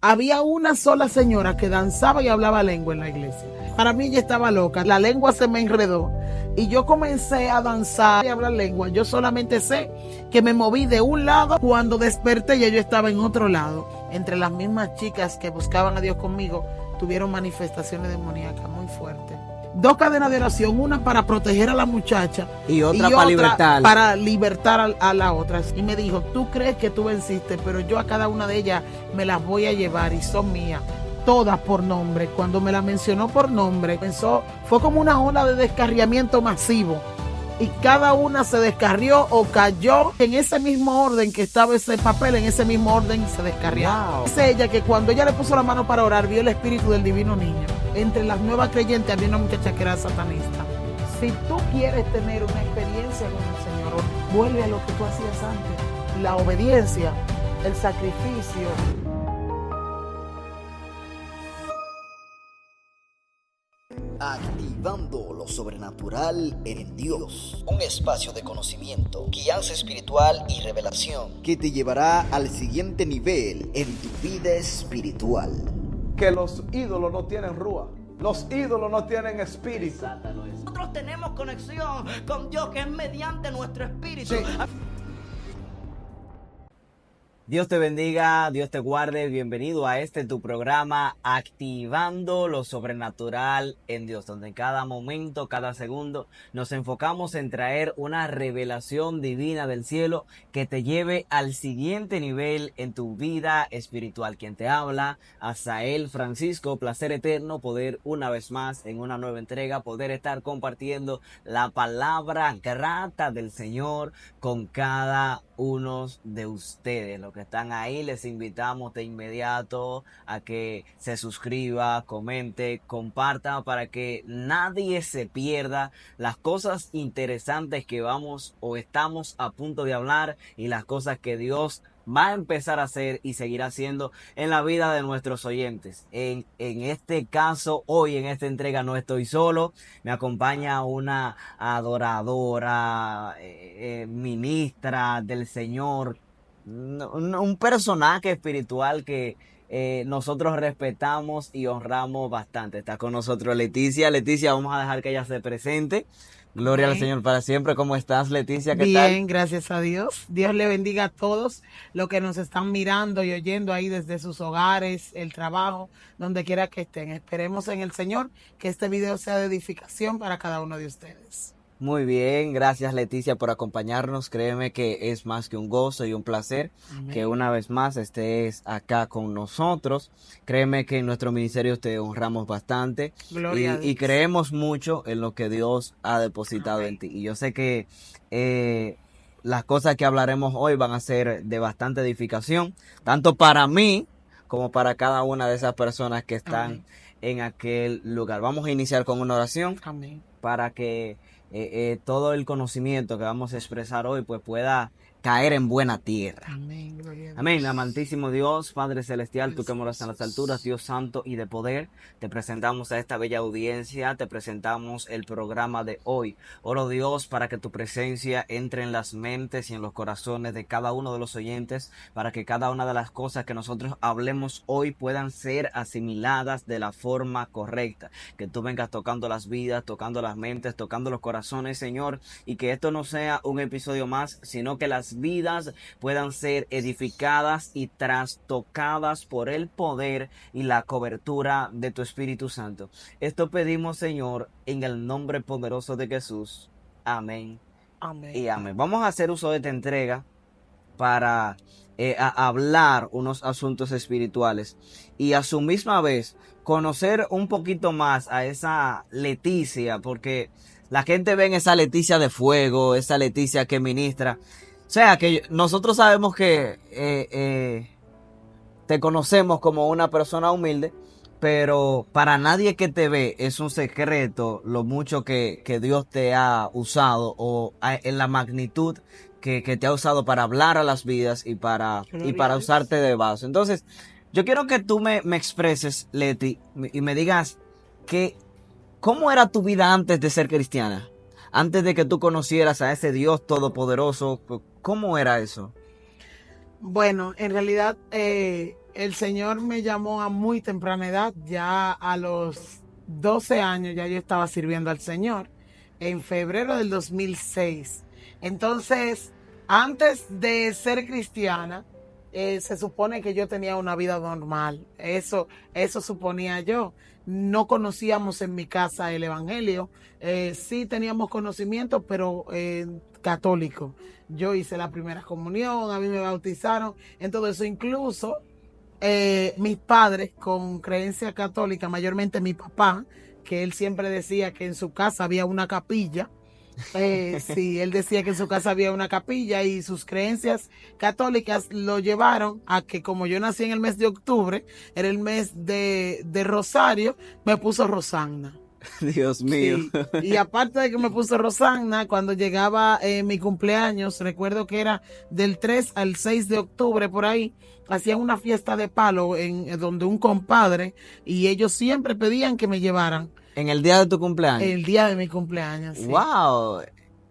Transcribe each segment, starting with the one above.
Había una sola señora que danzaba y hablaba lengua en la iglesia. Para mí ella estaba loca, la lengua se me enredó y yo comencé a danzar y a hablar lengua. Yo solamente sé que me moví de un lado, cuando desperté ya yo estaba en otro lado. Entre las mismas chicas que buscaban a Dios conmigo, tuvieron manifestaciones demoníacas muy fuertes. 2 cadenas de oración, una para proteger a la muchacha y otra para libertar a la otra. Y me dijo, tú crees que tú venciste, pero yo a cada una de ellas me las voy a llevar y son mías, todas por nombre. Cuando me la mencionó por nombre, fue como una ola de descarriamiento masivo. Y cada una se descarrió o cayó en ese mismo orden que estaba ese papel, en ese mismo orden se descarrió. Wow. Dice ella que cuando ella le puso la mano para orar, vio el espíritu del divino niño. Entre las nuevas creyentes había una muchacha que era satanista. Si tú quieres tener una experiencia con el Señor, vuelve a lo que tú hacías antes. La obediencia, el sacrificio. Activando lo sobrenatural en Dios. Un espacio de conocimiento, guianza espiritual y revelación que te llevará al siguiente nivel en tu vida espiritual. Que los ídolos no tienen rúa. Los ídolos no tienen espíritu. Nosotros tenemos conexión con Dios, que es mediante nuestro espíritu. Sí. Dios te bendiga, Dios te guarde. Bienvenido a tu programa Activando lo Sobrenatural en Dios, donde en cada momento, cada segundo nos enfocamos en traer una revelación divina del cielo que te lleve al siguiente nivel en tu vida espiritual. Quien te habla, Asael Francisco, placer eterno poder una vez más en una nueva entrega, poder estar compartiendo la palabra grata del Señor con cada uno de ustedes. Los que están ahí, les invitamos de inmediato a que se suscriba, comente, comparta, para que nadie se pierda las cosas interesantes que vamos o estamos a punto de hablar, y las cosas que Dios va a empezar a hacer y seguir haciendo en la vida de nuestros oyentes. En este caso, hoy en esta entrega no estoy solo, me acompaña una adoradora, ministra del Señor, un personaje espiritual que nosotros respetamos y honramos bastante. Está con nosotros Leticia. Leticia, vamos a dejar que ella se presente. Gloria al Señor para siempre. ¿Cómo estás, Leticia? ¿Qué tal? Bien, gracias a Dios. Dios le bendiga a todos los que nos están mirando y oyendo ahí desde sus hogares, el trabajo, donde quiera que estén. Esperemos en el Señor que este video sea de edificación para cada uno de ustedes. Muy bien, gracias Leticia por acompañarnos. Créeme que es más que un gozo y un placer. Amén. Que una vez más estés acá con nosotros. Créeme que en nuestro ministerio te honramos bastante. Gloria a Dios. Y creemos mucho en lo que Dios ha depositado Amén. en ti. Y yo sé que las cosas que hablaremos hoy van a ser de bastante edificación, tanto para mí como para cada una de esas personas que están Amén. En aquel lugar. Vamos a iniciar con una oración. Amén. Para que todo el conocimiento que vamos a expresar hoy pues pueda caer en buena tierra. Amén, gloria a Dios. Amén. Amantísimo Dios, Padre Celestial, tú que moras en las alturas, Dios santo y de poder, te presentamos a esta bella audiencia, te presentamos el programa de hoy. Oro Dios para que tu presencia entre en las mentes y en los corazones de cada uno de los oyentes, para que cada una de las cosas que nosotros hablemos hoy puedan ser asimiladas de la forma correcta. Que tú vengas tocando las vidas, tocando las mentes, tocando los corazones, Señor, y que esto no sea un episodio más, sino que las vidas puedan ser edificadas y trastocadas por el poder y la cobertura de tu Espíritu Santo. Esto pedimos, Señor, en el nombre poderoso de Jesús. Amén. Amén. Y amén. Vamos a hacer uso de esta entrega para a hablar unos asuntos espirituales y a su misma vez conocer un poquito más a esa Leticia, porque la gente ve en esa Leticia de fuego, esa Leticia que ministra. O sea, que nosotros sabemos que te conocemos como una persona humilde, pero para nadie que te ve es un secreto lo mucho que Dios te ha usado, o en la magnitud que te ha usado para hablar a las vidas y para usarte de vaso. Entonces, yo quiero que tú me expreses, Leti, y me digas ¿cómo era tu vida antes de ser cristiana? Antes de que tú conocieras a ese Dios todopoderoso, ¿cómo era eso? Bueno, en realidad El Señor me llamó a muy temprana edad, ya a los 12 años ya yo estaba sirviendo al Señor, en febrero del 2006. Entonces, antes de ser cristiana, se supone que yo tenía una vida normal. Eso suponía yo. No conocíamos en mi casa el Evangelio. Sí teníamos conocimiento, pero católico. Yo hice la primera comunión, a mí me bautizaron, en todo eso. Incluso mis padres con creencia católica, mayormente mi papá, que él siempre decía que en su casa había una capilla. Sí, él decía que en su casa había una capilla y sus creencias católicas lo llevaron a que, como yo nací en el mes de octubre, era el mes de Rosario, me puso Rosanna. Dios mío. Sí. Y aparte de que me puso Rosanna, cuando llegaba mi cumpleaños, recuerdo que era del 3 al 6 de octubre, por ahí, hacían una fiesta de palo en donde un compadre, y ellos siempre pedían que me llevaran. En el día de tu cumpleaños. El día de mi cumpleaños, sí. ¡Wow!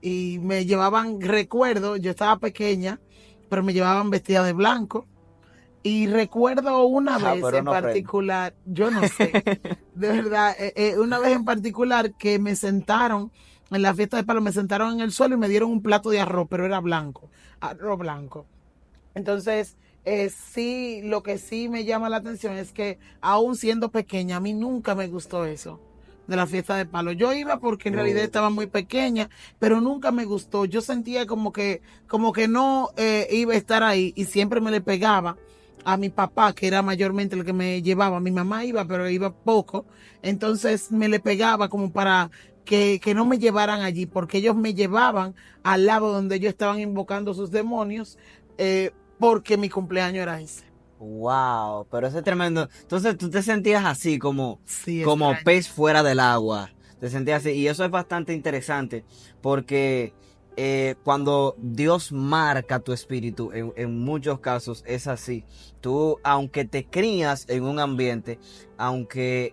Y me llevaban, recuerdo, yo estaba pequeña, pero me llevaban vestida de blanco. Y recuerdo una vez pero en no particular, yo no sé, de verdad, una vez en particular que me sentaron en la fiesta de palo, me sentaron en el suelo y me dieron un plato de arroz, pero era blanco, arroz blanco. Entonces, sí, lo que sí me llama la atención es que aún siendo pequeña, a mí nunca me gustó eso de la fiesta de palo. Yo iba porque en realidad estaba muy pequeña, pero nunca me gustó. Yo sentía como que no iba a estar ahí y siempre me le pegaba a mi papá, que era mayormente el que me llevaba. Mi mamá iba, pero iba poco. Entonces me le pegaba como para que no me llevaran allí, porque ellos me llevaban al lado donde ellos estaban invocando sus demonios, porque mi cumpleaños era ese. ¡Wow! Pero eso es tremendo. Entonces tú te sentías así, como Sí, extraño. Pez fuera del agua. Te sentías así. Y eso es bastante interesante, porque cuando Dios marca tu espíritu, en muchos casos es así. Tú, aunque te crías en un ambiente, aunque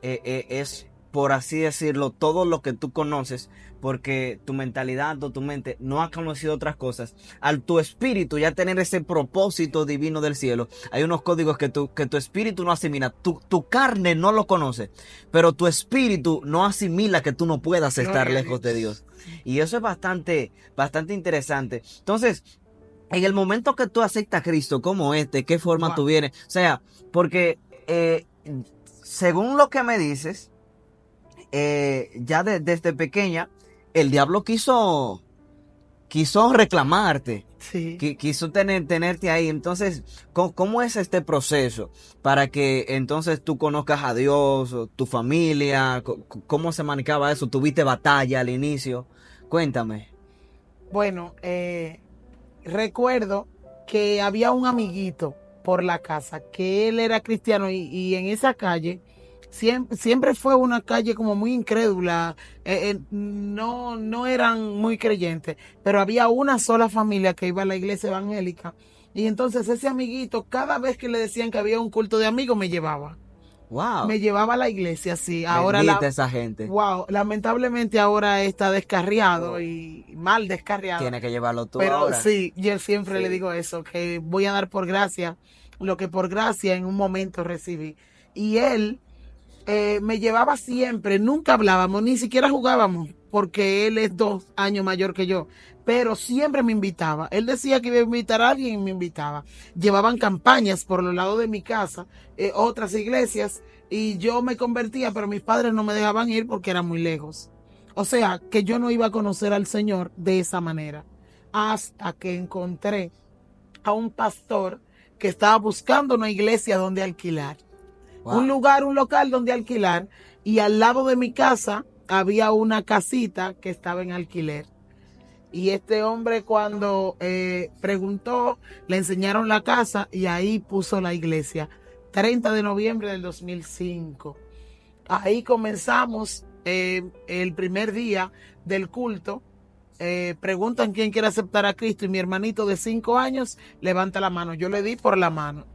es, por así decirlo, todo lo que tú conoces, porque tu mentalidad o tu mente no ha conocido otras cosas, al tu espíritu ya tener ese propósito divino del cielo, hay unos códigos que tu espíritu no asimila, tu carne no lo conoce, pero tu espíritu no asimila que tú no puedas estar lejos de Dios. Y eso es bastante interesante. Entonces, en el momento que tú aceptas a Cristo como ¿qué forma tú vienes? O sea, porque según lo que me dices, ya desde pequeña, el diablo quiso reclamarte. Sí. Quiso tenerte ahí. Entonces, ¿cómo es este proceso para que entonces tú conozcas a Dios, tu familia? ¿Cómo se manejaba eso? ¿Tuviste batalla al inicio? Cuéntame. Bueno, recuerdo que había un amiguito por la casa que él era cristiano y en esa calle siempre fue una calle como muy incrédula, no eran muy creyentes, pero había una sola familia que iba a la iglesia evangélica y entonces ese amiguito cada vez que le decían que había un culto de amigos me llevaba. Wow. Me llevaba a la iglesia, sí. Ahora esa gente. Wow, lamentablemente ahora está descarriado y mal descarriado. Tiene que llevarlo tú pero ahora. Sí, yo siempre le digo eso, que voy a dar por gracia lo que por gracia en un momento recibí. Y él me llevaba siempre, nunca hablábamos, ni siquiera jugábamos, porque él es 2 años mayor que yo, pero siempre me invitaba. Él decía que iba a invitar a alguien y me invitaba. Llevaban campañas por los lados de mi casa, otras iglesias, y yo me convertía, pero mis padres no me dejaban ir porque era muy lejos. O sea, que yo no iba a conocer al Señor de esa manera, hasta que encontré a un pastor que estaba buscando una iglesia donde alquilar. Wow. Un local donde alquilar, y al lado de mi casa había una casita que estaba en alquiler. Y este hombre cuando preguntó, le enseñaron la casa y ahí puso la iglesia. 30 de noviembre del 2005. Ahí comenzamos el primer día del culto. Preguntan quién quiere aceptar a Cristo y mi hermanito de 5 años levanta la mano. Yo le di por la mano.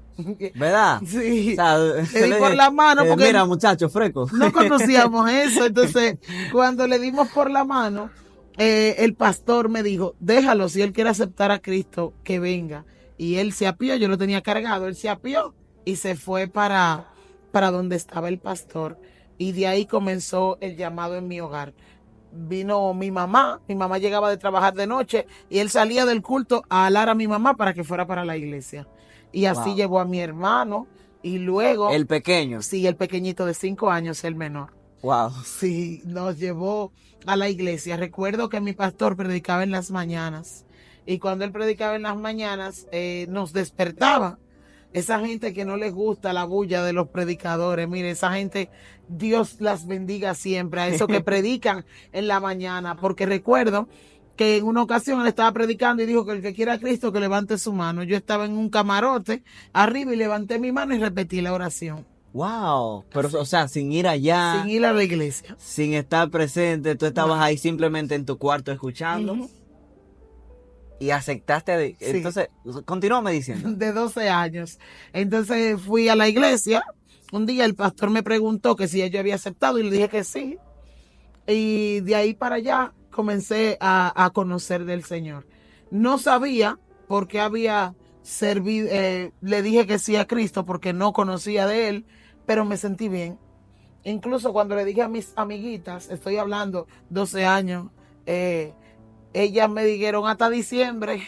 ¿Verdad? Sí, o sea, le di por la mano porque mira, muchacho, freco. No conocíamos eso. Entonces, cuando le dimos por la mano, el pastor me dijo, déjalo, si él quiere aceptar a Cristo, que venga. Y él se apió, yo lo tenía cargado, él se apió y se fue para donde estaba el pastor. Y de ahí comenzó el llamado en mi hogar. Vino mi mamá llegaba de trabajar de noche y él salía del culto a alar a mi mamá para que fuera para la iglesia. Y así Wow. llevó a mi hermano y luego, El pequeño. sí, el pequeñito de 5 años, el menor. Wow. Sí, nos llevó a la iglesia. Recuerdo que mi pastor predicaba en las mañanas y cuando él predicaba en las mañanas nos despertaba. Esa gente que no les gusta la bulla de los predicadores, mire, esa gente, Dios las bendiga siempre, a esos que predican en la mañana, porque recuerdo que en una ocasión él estaba predicando y dijo que el que quiera a Cristo que levante su mano. Yo estaba en un camarote arriba y levanté mi mano y repetí la oración, Wow. Pero, o sea, sin ir allá, sin ir a la iglesia. sin estar presente, tú estabas No. ahí simplemente en tu cuarto escuchando Ujú. y aceptaste. Sí. Entonces, continúame diciendo. De 12 años. Entonces fui a la iglesia. Un día el pastor me preguntó que si yo había aceptado y le dije que sí. Y de ahí para allá comencé a conocer del Señor. No sabía por qué había servido, le dije que sí a Cristo porque no conocía de Él, pero me sentí bien. Incluso cuando le dije a mis amiguitas, estoy hablando 12 años, ellas me dijeron hasta diciembre.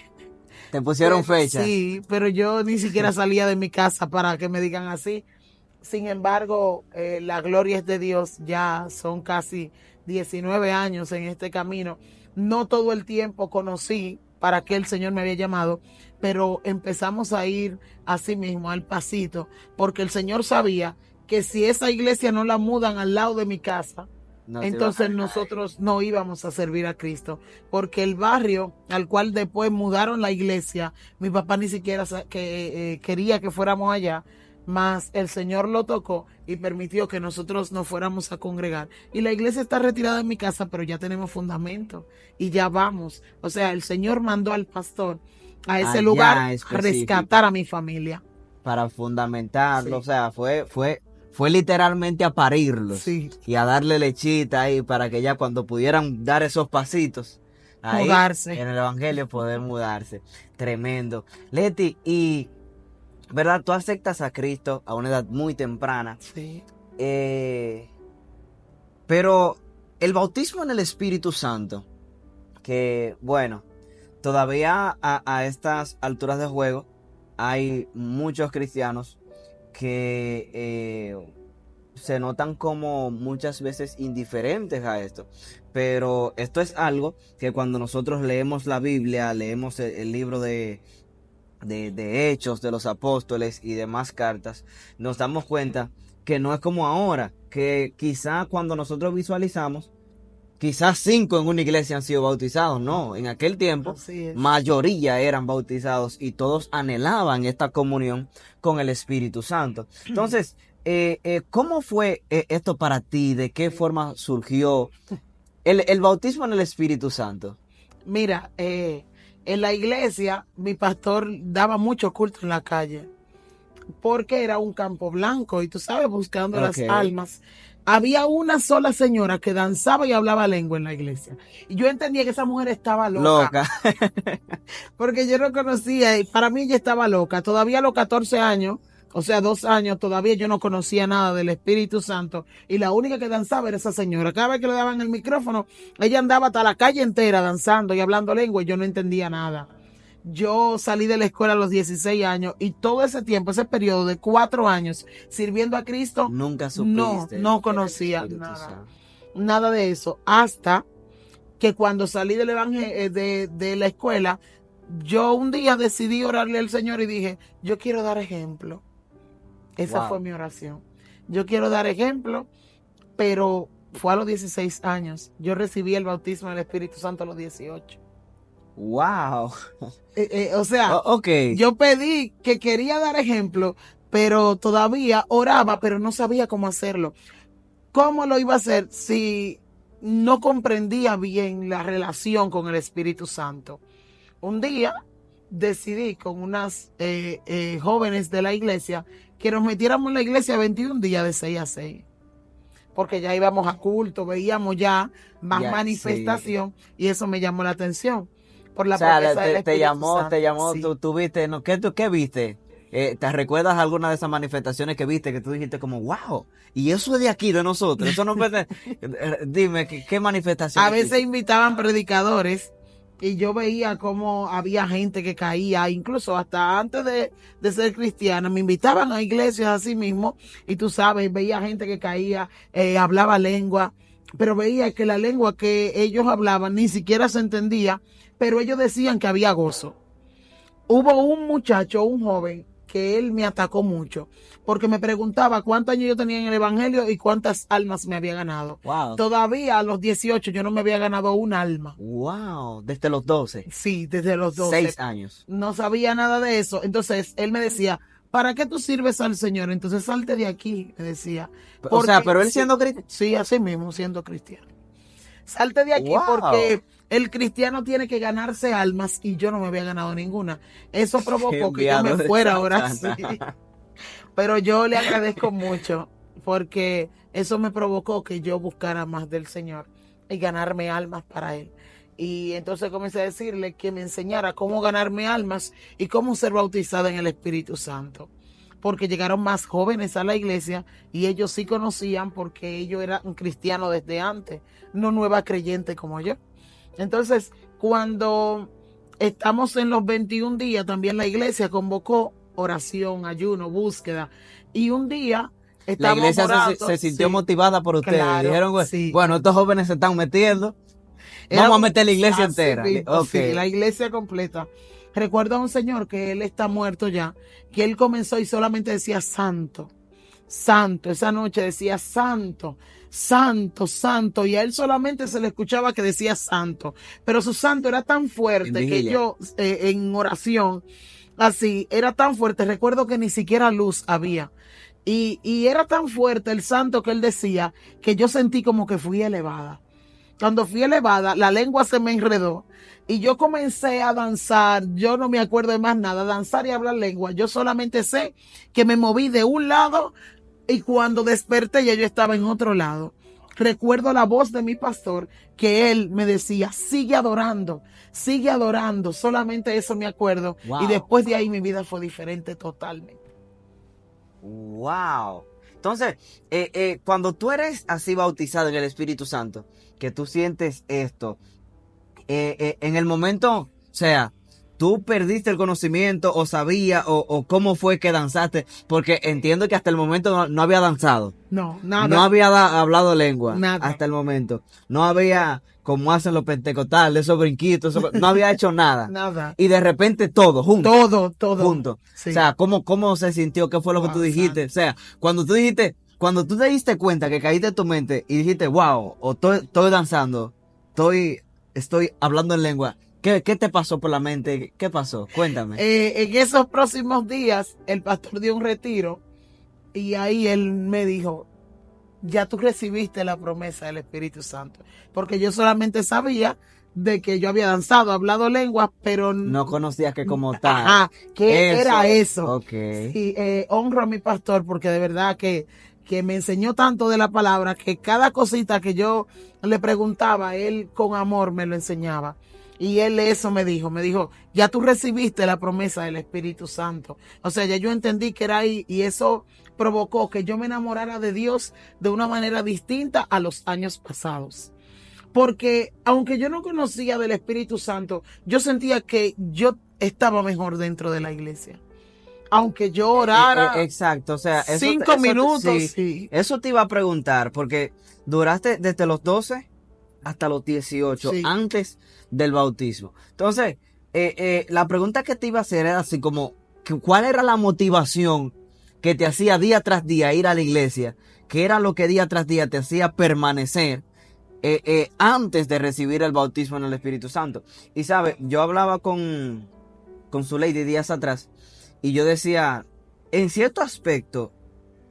Te pusieron fecha. Sí, pero yo ni siquiera salía de mi casa para que me digan así. Sin embargo, la gloria es de Dios. Ya son casi 19 años en este camino. No todo el tiempo conocí para qué el Señor me había llamado, pero empezamos a ir así mismo, al pasito, porque el Señor sabía que si esa iglesia no la mudan al lado de mi casa, No te entonces iba- nosotros no íbamos a servir a Cristo, porque el barrio al cual después mudaron la iglesia, mi papá ni siquiera quería que fuéramos allá, mas el Señor lo tocó y permitió que nosotros nos fuéramos a congregar. Y la iglesia está retirada de mi casa, pero ya tenemos fundamento y ya vamos. O sea, el Señor mandó al pastor a ese Allá lugar a específico. rescatar a mi familia. Para fundamentarlo, Sí. o sea, fue literalmente a parirlos Sí. y a darle lechita ahí para que ya cuando pudieran dar esos pasitos ahí Mudarse. en el evangelio poder mudarse. Tremendo. Leti, y verdad, tú aceptas a Cristo a una edad muy temprana, Sí. pero el bautismo en el Espíritu Santo, que bueno, todavía a estas alturas de juego hay muchos cristianos que se notan como muchas veces indiferentes a esto. Pero esto es algo que cuando nosotros leemos la Biblia, leemos el libro de Hechos de los Apóstoles y demás cartas, nos damos cuenta que no es como ahora, que quizá cuando nosotros visualizamos, quizás 5 en una iglesia han sido bautizados. No, en aquel tiempo Así es. mayoría eran bautizados y todos anhelaban esta comunión con el Espíritu Santo. Entonces, ¿cómo fue esto para ti? ¿De qué forma surgió el bautismo en el Espíritu Santo? Mira, en la iglesia mi pastor daba mucho culto en la calle porque era un campo blanco y tú sabes, buscando las Ok. almas. Había una sola señora que danzaba y hablaba lengua en la iglesia. Y yo entendía que esa mujer estaba loca. Porque yo no conocía, y para mí ella estaba loca. Todavía a los 14 años, o sea, 2 años, todavía yo no conocía nada del Espíritu Santo. Y la única que danzaba era esa señora. Cada vez que le daban el micrófono, ella andaba hasta la calle entera danzando y hablando lengua y yo no entendía nada. Yo salí de la escuela a los 16 años y todo ese tiempo, ese periodo de 4 años sirviendo a Cristo, Nunca supiste. no conocía el Espíritu nada. Santo. Nada de eso. Hasta que cuando salí del evangelio, de la escuela, yo un día decidí orarle al Señor y dije, yo quiero dar ejemplo. Esa Wow. fue mi oración. Yo quiero dar ejemplo, pero fue a los 16 años. Yo recibí el bautismo del Espíritu Santo a los 18. Wow. O sea, Ok. yo pedí que quería dar ejemplo, pero todavía oraba, pero no sabía cómo hacerlo. ¿Cómo lo iba a hacer si no comprendía bien la relación con el Espíritu Santo? Un día decidí con unas jóvenes de la iglesia que nos metiéramos en la iglesia 21 días de 6 a 6. Porque ya íbamos a culto, veíamos ya más Ya, manifestación y eso me llamó la atención. Por la O sea, promesa del te Espíritu llamó, Santo. Sí. tú viste, ¿no? ¿Qué viste? ¿Te recuerdas alguna de esas manifestaciones que viste que tú dijiste como, wow, y eso es de aquí, de nosotros? Eso no puede... Dime, ¿qué manifestación? A veces invitaban predicadores y yo veía cómo había gente que caía, incluso hasta antes de ser cristiana, me invitaban a iglesias así mismo y tú sabes, veía gente que caía, hablaba lengua, pero veía que la lengua que ellos hablaban ni siquiera se entendía, pero ellos decían que había gozo. Hubo un muchacho, un joven, que él me atacó mucho, porque me preguntaba cuántos años yo tenía en el evangelio y cuántas almas me había ganado. Wow. Todavía a los 18 yo no me había ganado un alma. Wow, desde los 12. Sí, desde los 12. 6 años. No sabía nada de eso. Entonces él me decía, ¿para qué tú sirves al Señor? Entonces salte de aquí, me decía. O sea, pero él sí, siendo cristiano. Sí, así mismo, siendo cristiano. Salte de aquí Wow. porque el cristiano tiene que ganarse almas y yo no me había ganado ninguna. Eso provocó que yo Enviado me de fuera ahora sí. Satanás. Pero yo le agradezco mucho porque eso me provocó que yo buscara más del Señor y ganarme almas para Él. Y entonces comencé a decirle que me enseñara cómo ganarme almas y cómo ser bautizada en el Espíritu Santo. Porque llegaron más jóvenes a la iglesia y ellos sí conocían porque ellos eran cristianos desde antes, no nueva creyente como yo. Entonces, cuando estamos en los 21 días, también la iglesia convocó oración, ayuno, búsqueda. Y un día La estábamos iglesia orando, se sintió sí, motivada por ustedes. claro, Dijeron, sí. bueno, estos jóvenes se están metiendo. Era Vamos a un- meter la iglesia así entera. mismo, Ok. sí, la iglesia completa. Recuerdo a un señor que él está muerto ya, que él comenzó y solamente decía santo, santo. Esa noche decía santo, santo, santo. Y a él solamente se le escuchaba que decía santo. Pero su santo era tan En fuerte que vigilia. yo en oración, así, era tan fuerte. Recuerdo que ni siquiera luz había. Y era tan fuerte el santo que él decía que yo sentí como que fui elevada. Cuando fui elevada, la lengua se me enredó y yo comencé a danzar. Yo no me acuerdo de más nada, danzar y hablar lengua. Yo solamente sé que me moví de un lado y cuando desperté ya yo estaba en otro lado. Recuerdo la voz de mi pastor que él me decía, sigue adorando, solamente eso me acuerdo. Wow. Y después de ahí mi vida fue diferente totalmente. Wow. Entonces, cuando tú eres así bautizado en el Espíritu Santo, que tú sientes esto, en el momento, o sea, tú perdiste el conocimiento o sabías o cómo fue que danzaste, porque entiendo que hasta el momento no había danzado, No, nada. no había hablado lengua, Nada. hasta el momento, no había, como hacen los pentecostales, esos brinquitos, no había hecho nada. Nada. Y de repente todo, junto. Todo. Juntos. Sí. O sea, ¿cómo se sintió? ¿Qué fue lo que tú Wow, dijiste? O sea, cuando tú te diste cuenta que caíste en tu mente y dijiste, wow, o estoy danzando, estoy hablando en lengua. ¿Qué te pasó por la mente? ¿Qué pasó? Cuéntame. En esos próximos días, el pastor dio un retiro y ahí él me dijo, ya tú recibiste la promesa del Espíritu Santo. Porque yo solamente sabía de que yo había danzado, hablado lenguas, pero No conocías que como tal. Ajá, ¿qué era eso? Ok. Sí, honro a mi pastor porque de verdad que me enseñó tanto de la palabra que cada cosita que yo le preguntaba, él con amor me lo enseñaba. Y él eso me dijo, ya tú recibiste la promesa del Espíritu Santo. O sea, ya yo entendí que era ahí y eso provocó que yo me enamorara de Dios de una manera distinta a los años pasados. Porque aunque yo no conocía del Espíritu Santo, yo sentía que yo estaba mejor dentro de la iglesia. Aunque yo orara Exacto, o sea, 5 minutos, sí. Eso te iba a preguntar, porque duraste desde los 12 hasta los 18, Sí. antes del bautismo. Entonces, la pregunta que te iba a hacer era así como, ¿cuál era la motivación que te hacía día tras día ir a la iglesia? ¿Qué era lo que día tras día te hacía permanecer antes de recibir el bautismo en el Espíritu Santo? Y sabes, yo hablaba con Zuleidi días atrás y yo decía, en cierto aspecto,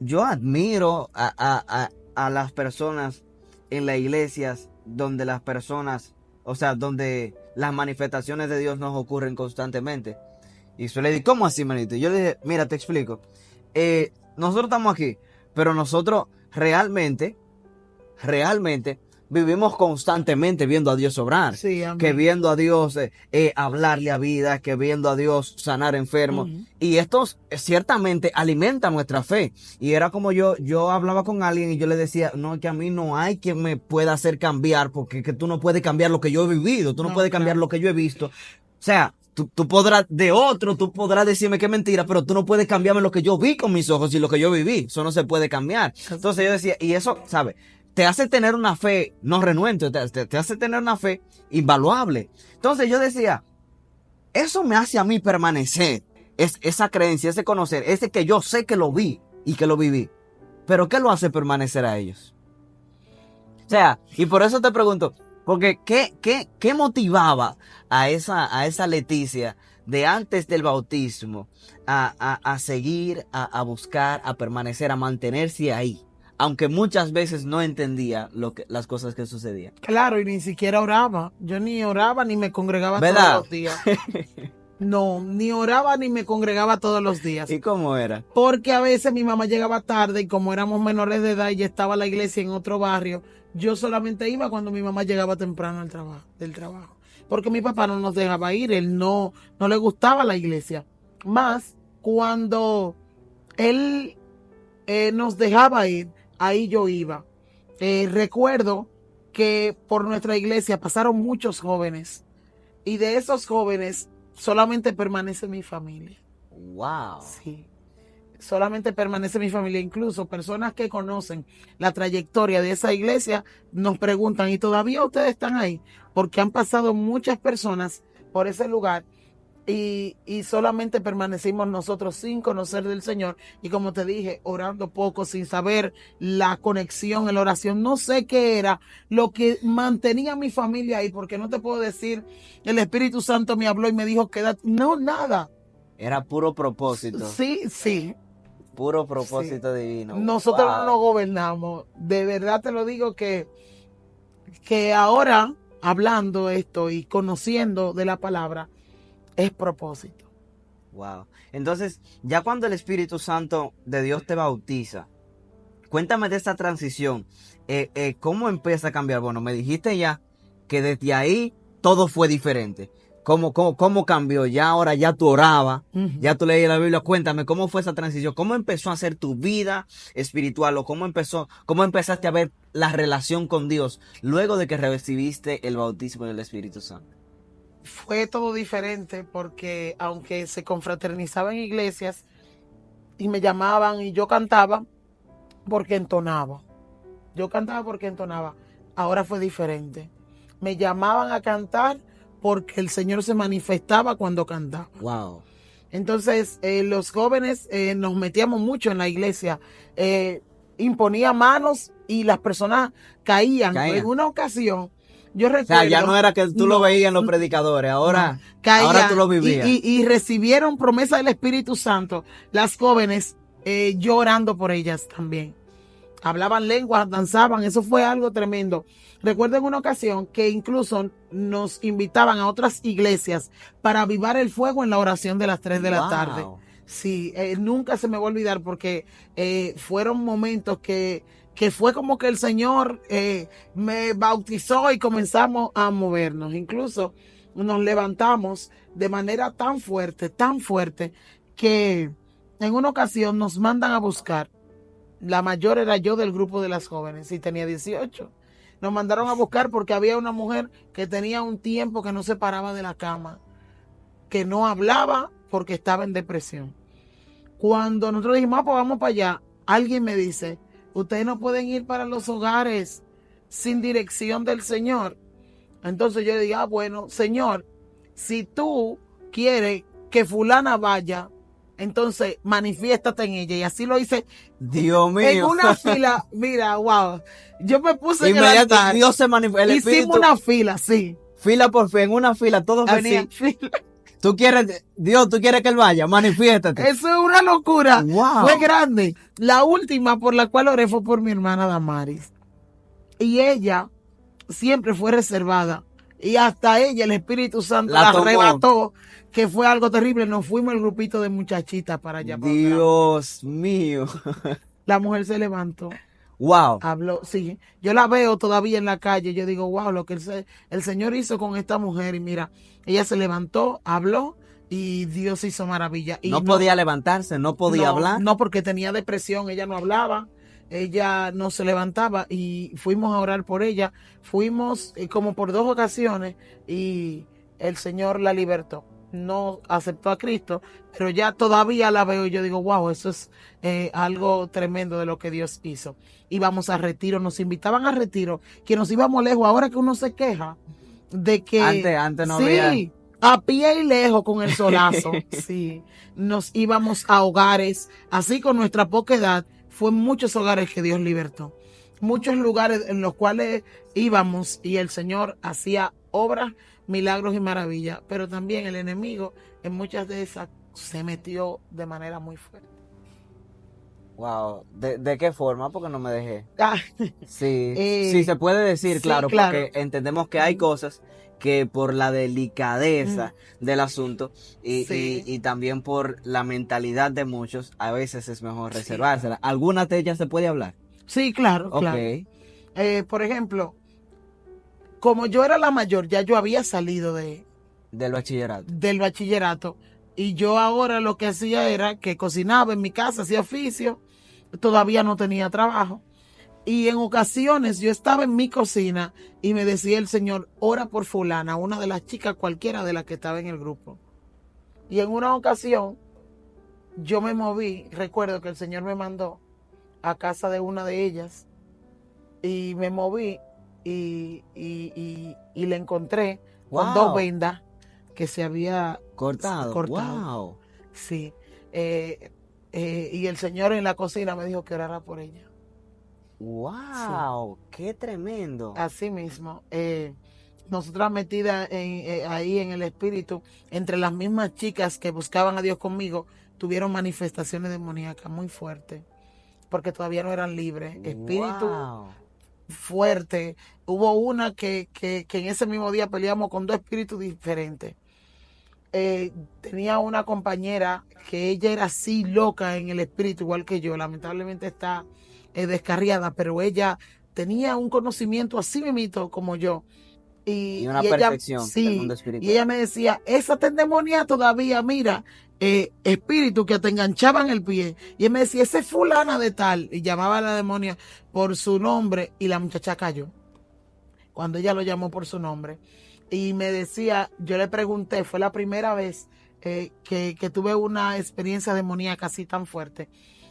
yo admiro a las personas en las iglesias donde las personas, o sea, donde las manifestaciones de Dios nos ocurren constantemente. Y Zuleidi, ¿cómo así, manito? Yo le dije, mira, te explico. Nosotros estamos aquí, pero nosotros realmente vivimos constantemente viendo a Dios obrar, Sí, amén. que viendo a Dios hablarle a vida, que viendo a Dios sanar enfermos. Y esto ciertamente alimenta nuestra fe. Y era como yo hablaba con alguien y yo le decía, no, que a mí no hay quien me pueda hacer cambiar, porque que tú no puedes cambiar lo que yo he vivido, tú no puedes cambiar lo que yo he visto. O sea, tú podrás, tú podrás decirme que es mentira, pero tú no puedes cambiarme lo que yo vi con mis ojos y lo que yo viví. Eso no se puede cambiar. Entonces yo decía, y eso, ¿sabes? Te hace tener una fe no renuente, te hace tener una fe invaluable. Entonces yo decía, eso me hace a mí permanecer, esa creencia, ese conocer, ese que yo sé que lo vi y que lo viví. Pero ¿qué lo hace permanecer a ellos? O sea, y por eso te pregunto, porque ¿qué motivaba a esa Leticia de antes del bautismo a seguir, a buscar, a permanecer, a mantenerse ahí? Aunque muchas veces no entendía las cosas que sucedían. Claro, y ni siquiera oraba. Yo ni oraba ni me congregaba ¿Verdad? todos los días. No, ni oraba ni me congregaba todos los días. ¿Y cómo era? Porque a veces mi mamá llegaba tarde y como éramos menores de edad y ya estaba la iglesia en otro barrio, yo solamente iba cuando mi mamá llegaba temprano del trabajo. Porque mi papá no nos dejaba ir, él no le gustaba la iglesia. Más cuando él nos dejaba ir, ahí yo iba. Recuerdo que por nuestra iglesia pasaron muchos jóvenes y de esos jóvenes solamente permanece mi familia. Wow. Sí, solamente permanece mi familia. Incluso personas que conocen la trayectoria de esa iglesia nos preguntan, ¿y todavía ustedes están ahí? Porque han pasado muchas personas por ese lugar y solamente permanecimos nosotros sin conocer del Señor. Y como te dije, orando poco, sin saber la conexión en la oración. No sé qué era lo que mantenía a mi familia ahí, porque no te puedo decir, el Espíritu Santo me habló y me dijo, quédate. No, nada. Era puro propósito. Sí. Puro propósito divino. Nosotros Wow. no nos gobernamos. De verdad te lo digo que ahora, hablando esto y conociendo de la palabra, es propósito. Wow. Entonces, ya cuando el Espíritu Santo de Dios te bautiza, cuéntame de esa transición. ¿Cómo empieza a cambiar? Bueno, me dijiste ya que desde ahí todo fue diferente. ¿Cómo cambió? Ya ahora ya tú orabas, ya tú leías la Biblia. Cuéntame, ¿cómo fue esa transición? ¿Cómo empezó a ser tu vida espiritual? ¿O cómo empezaste a ver la relación con Dios luego de que recibiste el bautismo del Espíritu Santo? Fue todo diferente porque aunque se confraternizaban en iglesias y me llamaban y yo cantaba porque entonaba. Ahora fue diferente. Me llamaban a cantar porque el Señor se manifestaba cuando cantaba. Wow. Entonces, los jóvenes nos metíamos mucho en la iglesia. Imponía manos y las personas caían. En una ocasión, yo recuerdo... O sea, ya no era que tú lo veías en los predicadores, ahora tú lo vivías. Y recibieron promesa del Espíritu Santo, las jóvenes, llorando por ellas también. Hablaban lenguas, danzaban, eso fue algo tremendo. Recuerdo en una ocasión que incluso nos invitaban a otras iglesias para avivar el fuego en la oración de las 3 de la tarde. Sí, nunca se me va a olvidar porque fueron momentos que fue como que el Señor me bautizó y comenzamos a movernos. Incluso nos levantamos de manera tan fuerte, que en una ocasión nos mandan a buscar. La mayor era yo del grupo de las jóvenes y tenía 18. Nos mandaron a buscar porque había una mujer que tenía un tiempo que no se paraba de la cama, que no hablaba porque estaba en depresión. Cuando nosotros dijimos, pues vamos para allá, alguien me dice, ustedes no pueden ir para los hogares sin dirección del Señor. Entonces yo le dije, bueno, Señor, si tú quieres que fulana vaya, entonces manifiéstate en ella. Y así lo hice. Dios mío. En una fila, mira, wow. Yo me puse en el altar. Dios se manifestó. Hicimos una fila, sí. Fila por fe, en una fila, todos venían. Tú quieres que él vaya, manifiéstate. Eso es una locura. Wow. Fue grande. La última por la cual oré fue por mi hermana Damaris. Y ella siempre fue reservada. Y hasta ella, el Espíritu Santo la arrebató, que fue algo terrible. Nos fuimos el grupito de muchachitas para allá. Dios mío. La mujer se levantó. Wow. Habló, sí, yo la veo todavía en la calle, yo digo, wow, lo que el Señor hizo con esta mujer, y mira, ella se levantó, habló, y Dios hizo maravilla. Y No podía levantarse, no podía hablar. no, porque tenía depresión, ella no hablaba, ella no se levantaba, y fuimos a orar por ella, fuimos como por 2 ocasiones, y el Señor la libertó. No aceptó a Cristo, pero ya todavía la veo y yo digo, wow, eso es algo tremendo de lo que Dios hizo. Íbamos a retiro, nos invitaban a retiro, que nos íbamos lejos. Ahora que uno se queja de que Antes no sí, había. a pie y lejos con el solazo, sí, nos íbamos a hogares, así con nuestra poca edad, fue muchos hogares que Dios libertó, muchos lugares en los cuales íbamos y el Señor hacía obras, milagros y maravillas, pero también el enemigo en muchas de esas se metió de manera muy fuerte. Wow. ¿De qué forma? Porque no me dejé. Ah, Sí, sí se puede decir, sí, claro, claro. porque entendemos que hay cosas que por la delicadeza del asunto Sí. y también por la mentalidad de muchos, a veces es mejor Sí, reservársela. ¿Alguna de ellas se puede hablar? Sí, claro, Ok, claro. Por ejemplo, como yo era la mayor, ya yo había salido del bachillerato. del bachillerato, y yo ahora lo que hacía era que cocinaba en mi casa, hacía oficio, todavía no tenía trabajo. Y en ocasiones yo estaba en mi cocina y me decía el Señor, ora por fulana, una de las chicas cualquiera de las que estaba en el grupo. Y en una ocasión yo me moví, recuerdo que el Señor me mandó a casa de una de ellas, y me moví y la encontré con 2 Wow, vendas que se había cortado. cortado. Wow, Sí. Y el Señor en la cocina me dijo que orara por ella. wow, qué tremendo. Así mismo. Nosotras metidas ahí en el espíritu, entre las mismas chicas que buscaban a Dios conmigo, tuvieron manifestaciones demoníacas muy fuertes, porque todavía no eran libres. Espíritu Wow, fuerte. Hubo una que en ese mismo día peleamos con 2 espíritus diferentes. Tenía una compañera que ella era así loca en el espíritu, igual que yo. Lamentablemente está descarriada, pero ella tenía un conocimiento así mismito como yo. y una Ella, perfección del sí, mundo y espiritual. ella me decía, esa te endemonia todavía, mira, espíritu que te enganchaban el pie. Y él me decía, esa es fulana de tal. Y llamaba a la demonia por su nombre, y la muchacha cayó cuando ella lo llamó por su nombre. Y me decía, yo le pregunté, fue la primera vez que tuve una experiencia demoníaca así tan fuerte.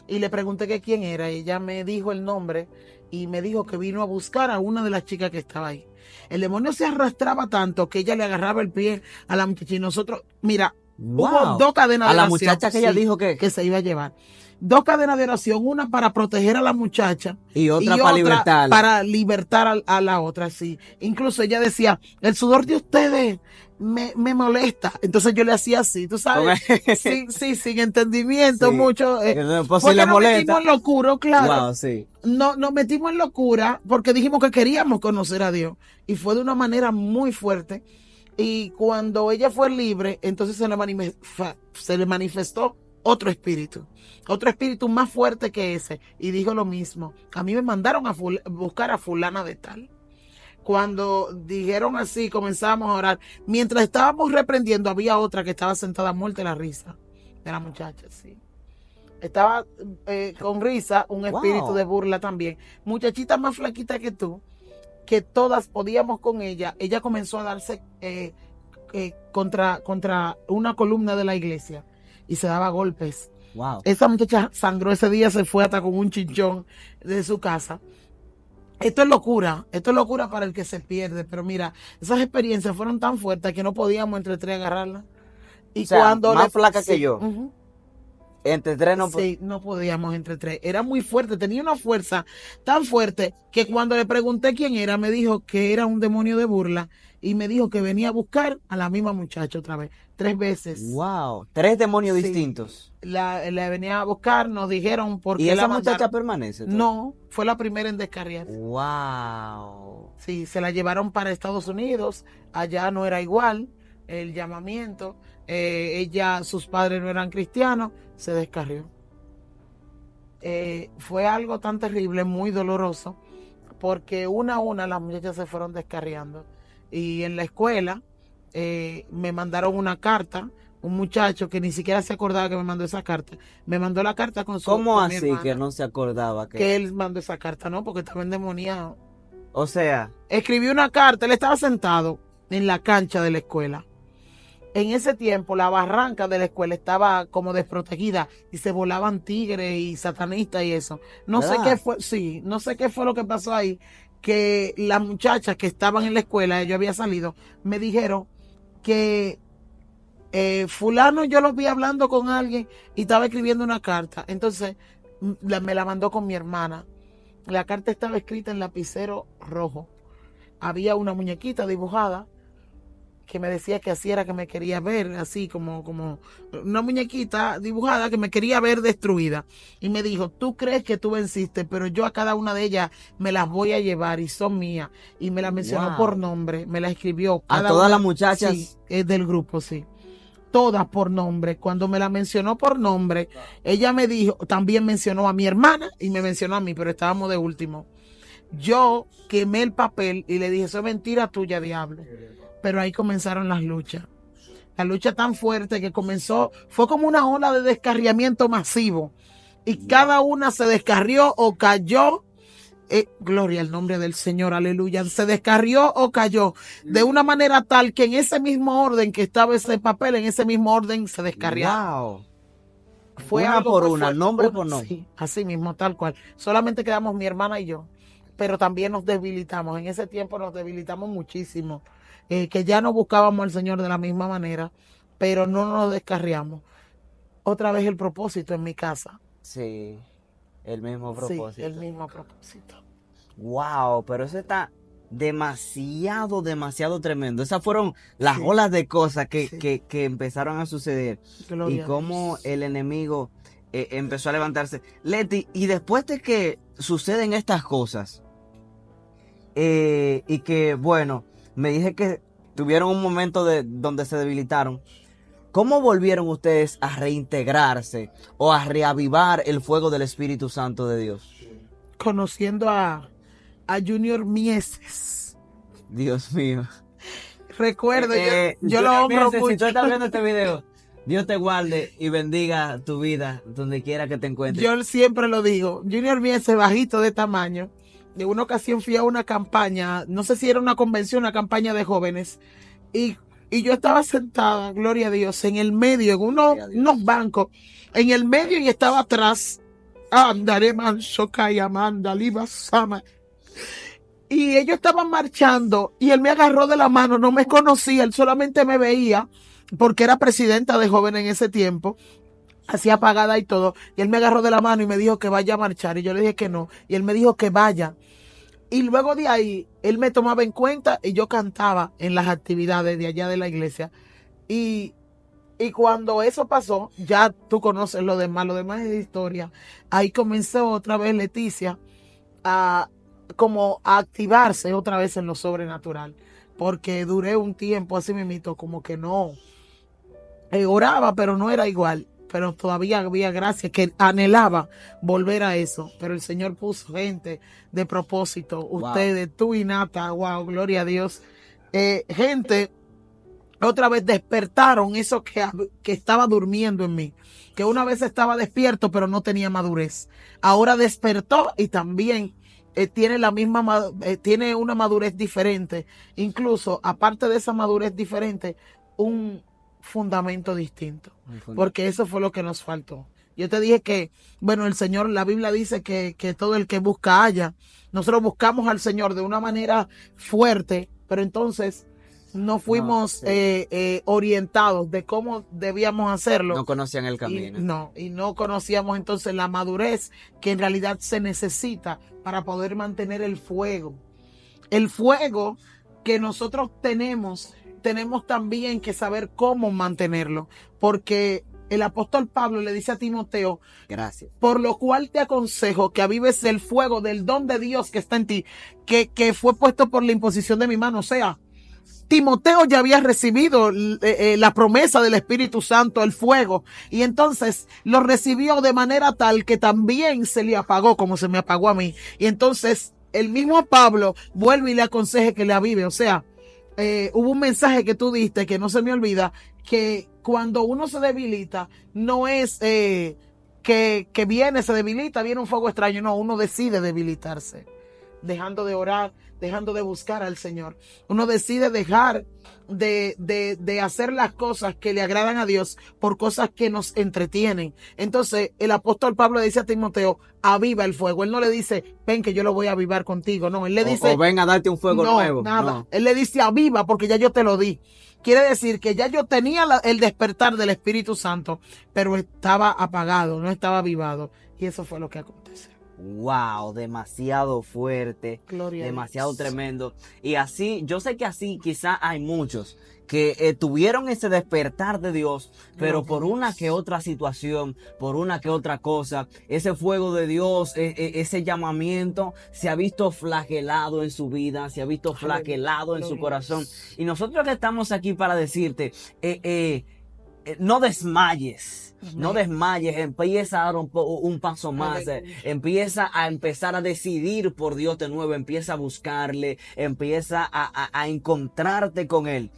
Y le pregunté que quién era, y ella me dijo el nombre, y me dijo que vino a buscar a una de las chicas que estaba ahí. El demonio se arrastraba tanto que ella le agarraba el pie a la muchacha, y nosotros, mira, hubo Wow. 2 cadenas A de la oración, muchacha que ella sí, dijo que se iba a llevar. 2 cadenas de oración, una para proteger a la muchacha y otra para libertarla. para libertar a la otra, sí. Incluso ella decía, el sudor de ustedes me molesta. Entonces yo le hacía así, tú sabes, sin entendimiento Sí. mucho. Pues si Porque le nos molesta. metimos en locura, claro. Wow, sí. No, nos metimos en locura porque dijimos que queríamos conocer a Dios. Y fue de una manera muy fuerte. Y cuando ella fue libre, entonces se le manifestó otro espíritu más fuerte que ese, y dijo lo mismo. A mí me mandaron a buscar a fulana de tal. Cuando dijeron así, comenzamos a orar. Mientras estábamos reprendiendo, había otra que estaba sentada muerta de la risa de la muchacha, sí. Estaba con risa, un espíritu Wow. de burla también. Muchachita más flaquita que tú, que todas podíamos con ella. Ella comenzó a darse contra una columna de la iglesia y se daba golpes. Wow. Esa muchacha sangró ese día, se fue hasta con un chinchón de su casa. Esto es locura para el que se pierde, pero mira, esas experiencias fueron tan fuertes que no podíamos entre 3 agarrarlas. Y O sea, cuando más flaca que yo. Uh-huh. Entre 3 no. Sí, no podíamos entre 3. Era muy fuerte, tenía una fuerza tan fuerte que cuando le pregunté quién era, me dijo que era un demonio de burla, y me dijo que venía a buscar a la misma muchacha otra vez, 3 veces. Wow. 3 demonios Sí. distintos. La venía a buscar, nos dijeron por qué ¿Y esa la muchacha mandaron. permanece? No, fue la primera en descarriar. Wow. Sí, se la llevaron para Estados Unidos, allá no era igual el llamamiento, sus padres no eran cristianos, se descarrió. Fue algo tan terrible, muy doloroso, porque una a una las muchachas se fueron descarriando. Y en la escuela me mandaron una carta, un muchacho que ni siquiera se acordaba que me mandó esa carta, me mandó la carta ¿Cómo con mi así hermana, que no se acordaba que él mandó esa carta, no, porque estaba endemoniado. O sea, Escribió una carta, él estaba sentado en la cancha de la escuela. En ese tiempo la barranca de la escuela estaba como desprotegida y se volaban tigres y satanistas y eso. No sé ¿verdad? qué fue, sí, no sé qué fue lo que pasó ahí, que las muchachas que estaban en la escuela, yo había salido, me dijeron que fulano yo lo vi hablando con alguien y estaba escribiendo una carta. Entonces me la mandó con mi hermana. La carta estaba escrita en lapicero rojo. Había una muñequita dibujada que me decía que así era que me quería ver, así como una muñequita dibujada que me quería ver destruida. Y me dijo, tú crees que tú venciste, pero yo a cada una de ellas me las voy a llevar y son mías. Y me la mencionó Wow. por nombre, me la escribió. A Cada todas una, las muchachas. sí, es del grupo, sí. Todas por nombre. Cuando me la mencionó por nombre, ella me dijo, también mencionó a mi hermana y me mencionó a mí, pero estábamos de último. Yo quemé el papel y le dije, eso es mentira tuya, diablo. Pero ahí comenzaron las luchas. La lucha tan fuerte que comenzó, fue como una ola de descarriamiento masivo. Y cada una se descarrió o cayó. Gloria al nombre del Señor, aleluya. Se descarrió o cayó de una manera tal que en ese mismo orden que estaba ese papel, en ese mismo orden se descarriaba. Wow. Fue Una algo por muy una, fuerte. nombre por nombre. Sí, así mismo, tal cual. Solamente quedamos mi hermana y yo, pero también nos debilitamos. En ese tiempo nos debilitamos muchísimo, que ya no buscábamos al Señor de la misma manera, pero no nos descarriamos. Otra vez el propósito en mi casa. Sí, el mismo propósito. Sí, el mismo propósito. Wow, pero eso está demasiado, demasiado tremendo. Esas fueron las Sí. olas de cosas Sí. que empezaron a suceder. Gloria Y a cómo Dios. el enemigo empezó a levantarse. Leti, y después de que suceden estas cosas, y que, bueno, me dije que tuvieron un momento donde se debilitaron, ¿cómo volvieron ustedes a reintegrarse o a reavivar el fuego del Espíritu Santo de Dios? Conociendo a Junior Mieses. Dios mío. Recuerdo, yo Junior lo honro Mieses, si tú mucho. estás viendo este video, Dios te guarde y bendiga tu vida donde quiera que te encuentres. Yo siempre lo digo, Junior Mieses bajito de tamaño. De una ocasión fui a una campaña, no sé si era una convención, una campaña de jóvenes, y yo estaba sentada, gloria a Dios, en el medio, en unos bancos, en el medio y estaba atrás. Andaré manso Amanda, Liba Sama. Y ellos estaban marchando y él me agarró de la mano, no me conocía, él solamente me veía porque era presidenta de jóvenes en ese tiempo, hacía pagada y todo, y él me agarró de la mano y me dijo que vaya a marchar, y yo le dije que no, y él me dijo que vaya. Y luego de ahí, él me tomaba en cuenta y yo cantaba en las actividades de allá de la iglesia. Y cuando eso pasó, ya tú conoces lo demás es historia. Ahí comenzó otra vez Leticia a activarse otra vez en lo sobrenatural. Porque duré un tiempo así mismito, como que no. Oraba, pero no era igual. Pero todavía había gracia, que anhelaba volver a eso. Pero el Señor puso gente de propósito. Ustedes, tú y Nata, wow, gloria a Dios. Gente, otra vez despertaron eso que estaba durmiendo en mí. Que una vez estaba despierto, pero no tenía madurez. Ahora despertó y también tiene tiene una madurez diferente. Incluso, aparte de esa madurez diferente, un fundamento distinto. Porque eso fue lo que nos faltó. Yo te dije que, bueno, el Señor, la Biblia dice que todo el que busca halla. Nosotros buscamos al Señor de una manera fuerte, pero entonces no fuimos orientados de cómo debíamos hacerlo. No conocían el camino. Y no conocíamos entonces la madurez que en realidad se necesita para poder mantener el fuego. El fuego que nosotros tenemos también que saber cómo mantenerlo, porque el apóstol Pablo le dice a Timoteo, gracias, por lo cual te aconsejo que avives el fuego del don de Dios que está en ti, que fue puesto por la imposición de mi mano. O sea, Timoteo ya había recibido la promesa del Espíritu Santo, el fuego, y entonces lo recibió de manera tal que también se le apagó como se me apagó a mí. Y entonces el mismo Pablo vuelve y le aconseja que le avive. O sea, hubo un mensaje que tú diste que no se me olvida, que cuando uno se debilita, no es que viene, se debilita, viene un fuego extraño. No, uno decide debilitarse, dejando de orar, dejando de buscar al Señor. Uno decide dejar de hacer las cosas que le agradan a Dios por cosas que nos entretienen. Entonces el apóstol Pablo le dice a Timoteo, aviva el fuego. Él no le dice, ven que yo lo voy a avivar contigo. No, él le dice, O ven a darte un fuego no, nuevo. nada. No. Él le dice, aviva porque ya yo te lo di. Quiere decir que ya yo tenía el despertar del Espíritu Santo, pero estaba apagado, no estaba avivado. Y eso fue lo que aconteció. Wow, demasiado fuerte, Gloria a demasiado Dios. tremendo. Y así, yo sé que así quizá hay muchos que tuvieron ese despertar de Dios, pero por una que otra situación, por una que otra cosa, ese fuego de Dios, ese llamamiento se ha visto flagelado en su vida, se ha visto flagelado en su corazón. Y nosotros que estamos aquí para decirte, no desmayes. No desmayes, empieza a dar un paso más, empieza a empezar a decidir por Dios de nuevo, empieza a buscarle, empieza a encontrarte con Él.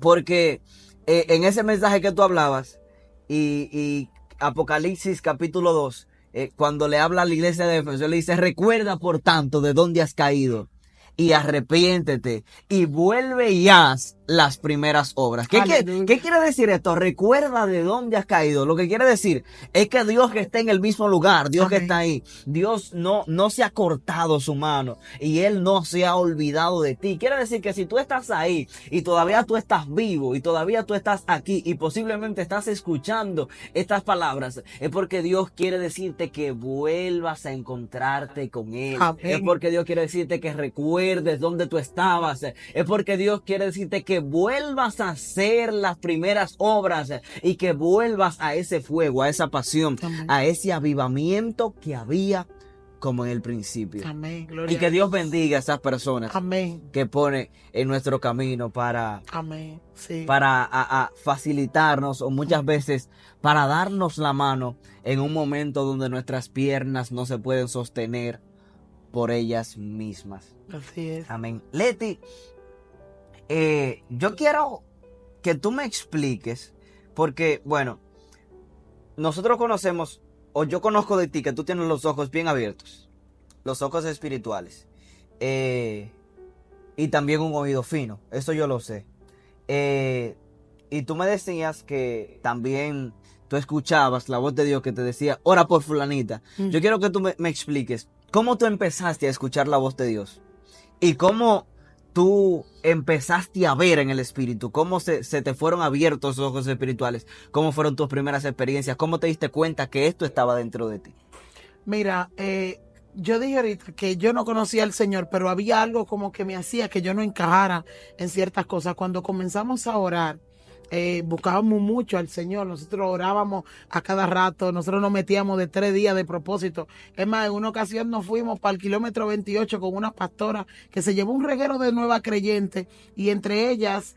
Porque en ese mensaje que tú hablabas y Apocalipsis capítulo 2, cuando le habla a la iglesia de Éfeso, le dice, recuerda por tanto de dónde has caído y arrepiéntete y vuelve y haz las primeras obras. ¿Qué quiere decir esto? Recuerda de dónde has caído. Lo que quiere decir es que Dios que está en el mismo lugar, Dios que está ahí, Dios no se ha cortado su mano y Él no se ha olvidado de ti. Quiere decir que si tú estás ahí y todavía tú estás vivo y todavía tú estás aquí y posiblemente estás escuchando estas palabras, es porque Dios quiere decirte que vuelvas a encontrarte con Él. Amén. Es porque Dios quiere decirte que recuerdes dónde tú estabas. Es porque Dios quiere decirte que vuelvas a hacer las primeras obras y que vuelvas a ese fuego, a esa pasión, amén, a ese avivamiento que había como en el principio. Amén. Gloria y que Dios bendiga a esas personas, amén, que pone en nuestro camino para, amén, sí, para a facilitarnos o muchas veces para darnos la mano en un momento donde nuestras piernas no se pueden sostener por ellas mismas. Así es. Amén. Leti, yo quiero que tú me expliques, porque, bueno, nosotros conocemos, o yo conozco de ti, que tú tienes los ojos bien abiertos, los ojos espirituales, y también un oído fino, eso yo lo sé. Y tú me decías que también tú escuchabas la voz de Dios que te decía, ora por fulanita. Yo quiero que tú me expliques, ¿cómo tú empezaste a escuchar la voz de Dios? Y cómo tú empezaste a ver en el espíritu, cómo se te fueron abiertos los ojos espirituales, cómo fueron tus primeras experiencias, cómo te diste cuenta que esto estaba dentro de ti. Mira, yo dije ahorita que yo no conocía al Señor, pero había algo como que me hacía que yo no encajara en ciertas cosas. Cuando comenzamos a orar, buscábamos mucho al Señor, nosotros orábamos a cada rato, nosotros nos metíamos de 3 días de propósito. Es más, en una ocasión nos fuimos para el kilómetro 28 con una pastora que se llevó un reguero de nueva creyente, y entre ellas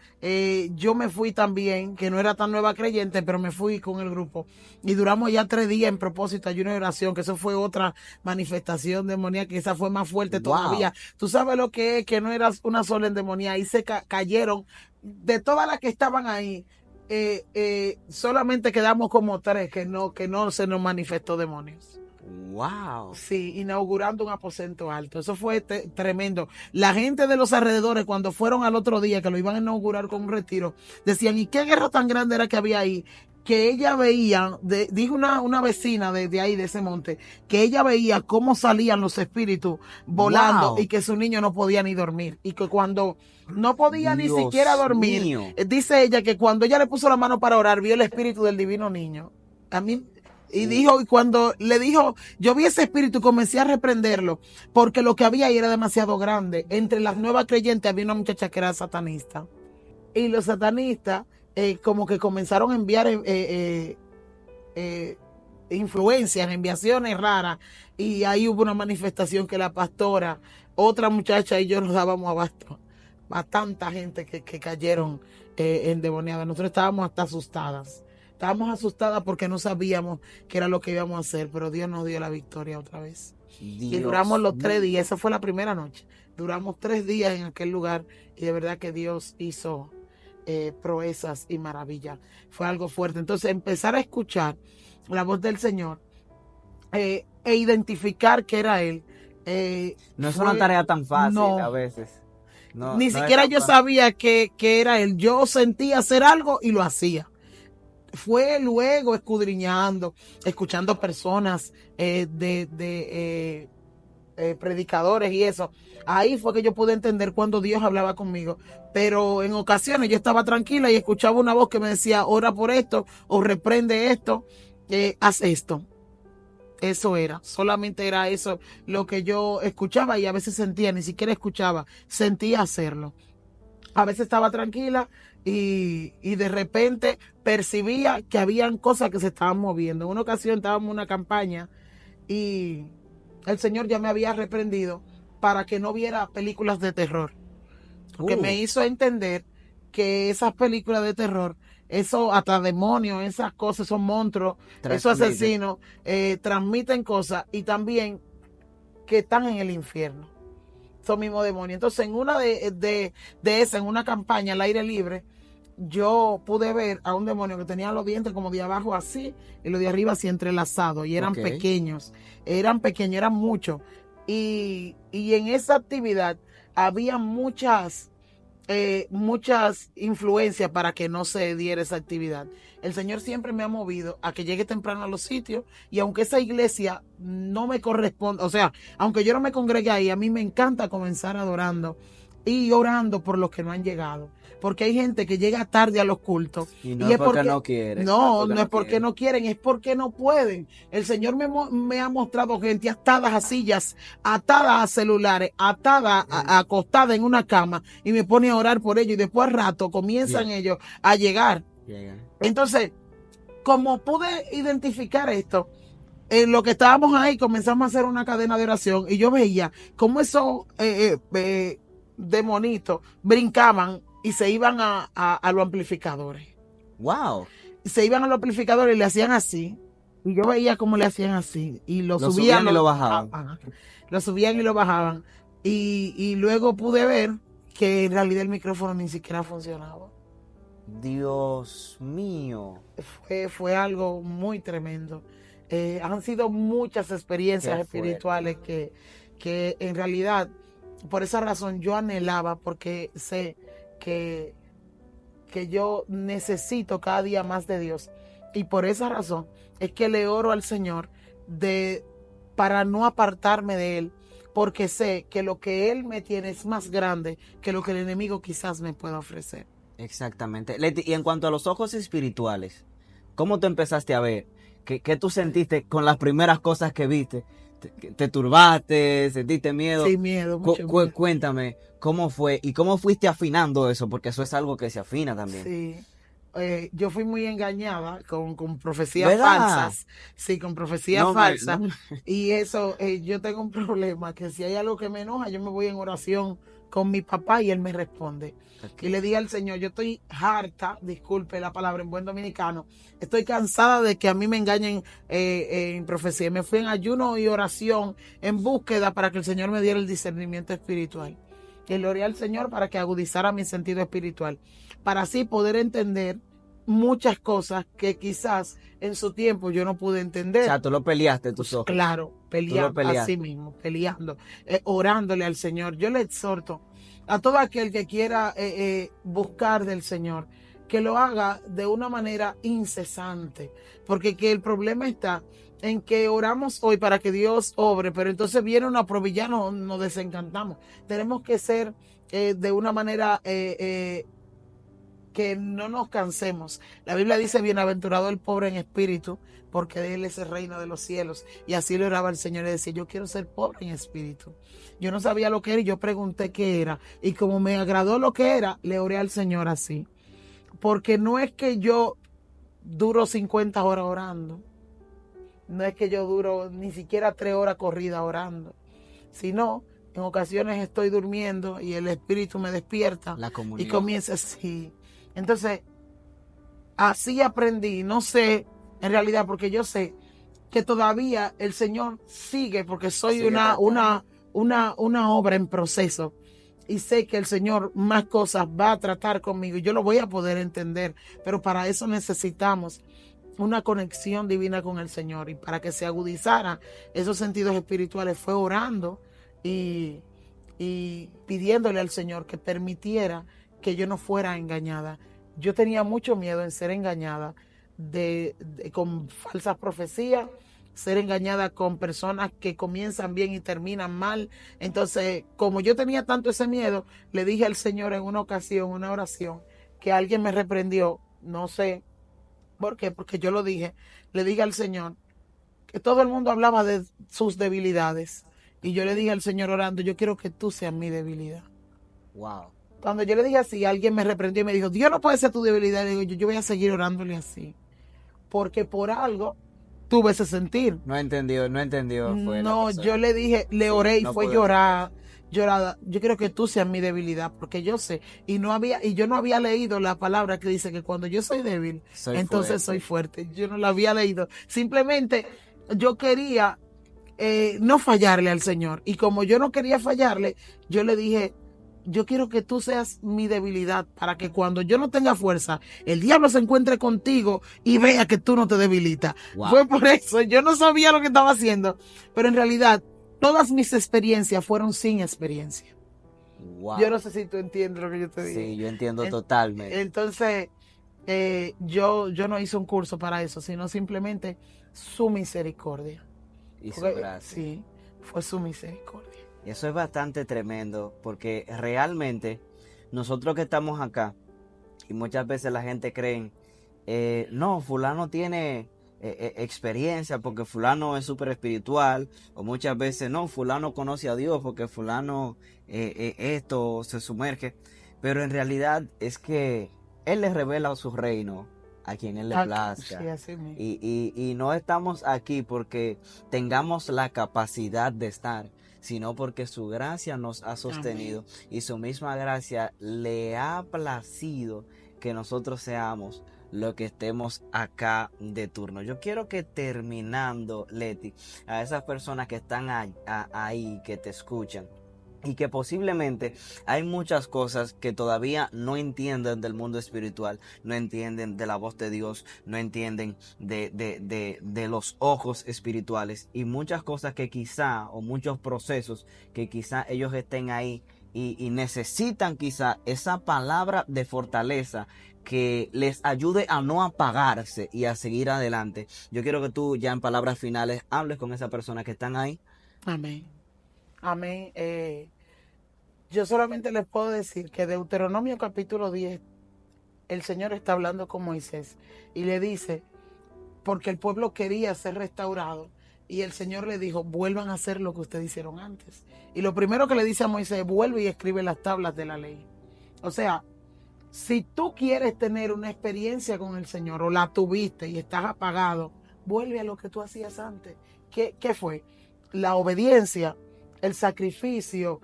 yo me fui también, que no era tan nueva creyente, pero me fui con el grupo y duramos ya 3 días en propósito, ayuno y oración, que eso fue otra manifestación demoníaca, que esa fue más fuerte todavía. Tú sabes lo que es, que no era una sola endemoniada, ahí se cayeron. De todas las que estaban ahí, solamente quedamos como 3 que no se nos manifestó demonios. Wow. Sí, inaugurando un aposento alto. Eso fue tremendo. La gente de los alrededores, cuando fueron al otro día que lo iban a inaugurar con un retiro, decían, ¿y qué guerra tan grande era que había ahí? Que ella veía, dijo una vecina de ahí, de ese monte, que ella veía cómo salían los espíritus volando, wow, y que su niño no podía ni dormir. Y que cuando no podía Dios ni siquiera dormir, mío, dice ella que cuando ella le puso la mano para orar, vio el espíritu del divino niño. A mí, y dijo, y cuando le dijo, yo vi ese espíritu y comencé a reprenderlo, porque lo que había ahí era demasiado grande. Entre las nuevas creyentes había una muchacha que era satanista. Y los satanistas como que comenzaron a enviar influencias, enviaciones raras, y ahí hubo una manifestación que la pastora, otra muchacha y yo nos dábamos abasto. a tanta gente que cayeron endemoniadas. Nosotros estábamos hasta asustadas. Estábamos asustadas porque no sabíamos qué era lo que íbamos a hacer, pero Dios nos dio la victoria otra vez. Y duramos los 3 días, esa fue la primera noche. Duramos 3 días en aquel lugar y de verdad que Dios hizo proezas y maravillas. Fue algo fuerte. Entonces empezar a escuchar la voz del Señor e identificar que era Él. No es una tarea tan fácil no, a veces. No, ni no siquiera es tan yo fácil. sabía que era Él. Yo sentía hacer algo y lo hacía. Fue luego escudriñando, escuchando personas predicadores y eso. Ahí fue que yo pude entender cuando Dios hablaba conmigo. Pero en ocasiones yo estaba tranquila y escuchaba una voz que me decía, ora por esto, o reprende esto, haz esto. Eso era, solamente era eso lo que yo escuchaba y a veces sentía, ni siquiera escuchaba, sentía hacerlo. A veces estaba tranquila y de repente percibía que habían cosas que se estaban moviendo. En una ocasión estábamos en una campaña y el Señor ya me había reprendido para que no viera películas de terror. Porque me hizo entender que esas películas de terror, eso hasta demonios, esas cosas, esos monstruos, esos asesinos, transmiten cosas y también que están en el infierno. Son mismos demonios. Entonces, en una de esas, en una campaña al aire libre, yo pude ver a un demonio que tenía los dientes como de abajo así y los de arriba así entrelazados y eran pequeños, eran muchos. Y en esa actividad había muchas influencias para que no se diera esa actividad. El Señor siempre me ha movido a que llegue temprano a los sitios y aunque esa iglesia no me corresponde, o sea, aunque yo no me congregue ahí, a mí me encanta comenzar adorando y orando por los que no han llegado. Porque hay gente que llega tarde a los cultos. Y no es porque no quieren. No es porque no quieren, es porque no pueden. El Señor me ha mostrado gente atadas a sillas, atadas a celulares, atadas, acostadas en una cama y me pone a orar por ellos y después al rato comienzan ellos a llegar. Entonces, como pude identificar esto, en lo que estábamos ahí comenzamos a hacer una cadena de oración y yo veía cómo esos demonitos brincaban y se iban a los amplificadores. ¡Wow! Se iban a los amplificadores y le hacían así. Y yo veía cómo le hacían así. Y lo subían y lo bajaban. Lo subían y lo bajaban. Y luego pude ver que en realidad el micrófono ni siquiera funcionaba. Dios mío. Fue algo muy tremendo. Han sido muchas experiencias espirituales que en realidad, por esa razón yo anhelaba, porque sé que yo necesito cada día más de Dios. Y por esa razón es que le oro al Señor para no apartarme de Él, porque sé que lo que Él me tiene es más grande que lo que el enemigo quizás me pueda ofrecer. Exactamente. Leti, y en cuanto a los ojos espirituales, ¿cómo te empezaste a ver? ¿Qué tú sentiste con las primeras cosas que viste? ¿Te turbaste? ¿Sentiste miedo? Sí, miedo, mucho miedo. Cuéntame, ¿cómo fue? ¿Y cómo fuiste afinando eso? Porque eso es algo que se afina también. Sí. Yo fui muy engañada con profecías falsas. Sí, con profecías falsas. Y eso, yo tengo un problema, que si hay algo que me enoja, yo me voy en oración con mi papá y él me responde. Y le dije al Señor, yo estoy harta, disculpe la palabra en buen dominicano, estoy cansada de que a mí me engañen en profecía. Me fui en ayuno y oración en búsqueda para que el Señor me diera el discernimiento espiritual. Y le oré al Señor para que agudizara mi sentido espiritual, para así poder entender muchas cosas que quizás en su tiempo yo no pude entender. O sea, tú lo peleaste tus ojos. Claro, peleando, así mismo, peleando, orándole al Señor. Yo le exhorto a todo aquel que quiera buscar del Señor, que lo haga de una manera incesante, porque que el problema está en que oramos hoy para que Dios obre, pero entonces viene una prueba y ya nos desencantamos. Tenemos que ser de una manera que no nos cansemos. La Biblia dice, bienaventurado el pobre en espíritu, porque de él es el reino de los cielos. Y así le oraba el Señor y decía, yo quiero ser pobre en espíritu. Yo no sabía lo que era y yo pregunté qué era. Y como me agradó lo que era, le oré al Señor así. Porque no es que yo duro 50 horas orando. No es que yo duro ni siquiera 3 horas corridas orando. Sino En ocasiones estoy durmiendo y el Espíritu me despierta La y comunión. comienza así. Entonces, así aprendí, no sé, en realidad, porque yo sé que todavía el Señor sigue, porque soy Sigue una obra en proceso. Y sé que el Señor más cosas va a tratar conmigo y yo lo voy a poder entender. Pero para eso necesitamos una conexión divina con el Señor. Y para que se agudizara esos sentidos espirituales fue orando y pidiéndole al Señor que permitiera que yo no fuera engañada. Yo tenía mucho miedo en ser engañada con falsas profecías, ser engañada con personas que comienzan bien y terminan mal. Entonces, como yo tenía tanto ese miedo, le dije al Señor en una ocasión, una oración, que alguien me reprendió, no sé por qué, porque yo lo dije, le dije al Señor que todo el mundo hablaba de sus debilidades. Y yo le dije al Señor orando, yo quiero que tú seas mi debilidad. Wow. Cuando yo le dije así, alguien me reprendió y me dijo, Dios no puede ser tu debilidad. Le digo, yo voy a seguir orándole así. Porque por algo tuve ese sentir. No entendió, fue la No, persona. yo le dije, le Sí, oré y no fue pude llorada. Yo quiero que tú seas mi debilidad, porque yo sé, y yo no había leído la palabra que dice que cuando yo soy débil, entonces soy fuerte. Yo no la había leído. Simplemente yo quería no fallarle al Señor. Y como yo no quería fallarle, yo le dije, yo quiero que tú seas mi debilidad para que cuando yo no tenga fuerza, el diablo se encuentre contigo y vea que tú no te debilitas. Wow. Fue por eso, yo no sabía lo que estaba haciendo, pero en realidad todas mis experiencias fueron sin experiencia. Wow. Yo no sé si tú entiendes lo que yo te digo. Sí, yo entiendo totalmente. Entonces, yo no hice un curso para eso, sino simplemente su misericordia. Y su Porque, gracia. sí, fue su misericordia. Eso es bastante tremendo porque realmente nosotros que estamos acá y muchas veces la gente cree, no, fulano tiene experiencia porque fulano es súper espiritual, o muchas veces no, fulano conoce a Dios porque fulano esto se sumerge, pero en realidad es que Él le revela su reino a quien Él le plazca. Sí, así mismo. Y no estamos aquí porque tengamos la capacidad de estar, sino porque su gracia nos ha sostenido. Amén. Y su misma gracia le ha placido que nosotros seamos lo que estemos acá de turno. Yo quiero que terminando, Leti, a esas personas que están ahí, que te escuchan, y que posiblemente hay muchas cosas que todavía no entienden del mundo espiritual, no entienden de la voz de Dios, no entienden de los ojos espirituales, y muchas cosas que quizá, o muchos procesos que quizá ellos estén ahí y necesitan quizá esa palabra de fortaleza que les ayude a no apagarse y a seguir adelante. Yo quiero que tú ya en palabras finales hables con esas personas que están ahí. Amén. Amén. Yo solamente les puedo decir que Deuteronomio capítulo 10, el Señor está hablando con Moisés y le dice, porque el pueblo quería ser restaurado, y el Señor le dijo, vuelvan a hacer lo que ustedes hicieron antes. Y lo primero que le dice a Moisés, vuelve y escribe las tablas de la ley. O sea, si tú quieres tener una experiencia con el Señor, o la tuviste y estás apagado, vuelve a lo que tú hacías antes. ¿Qué fue? La obediencia, el sacrificio,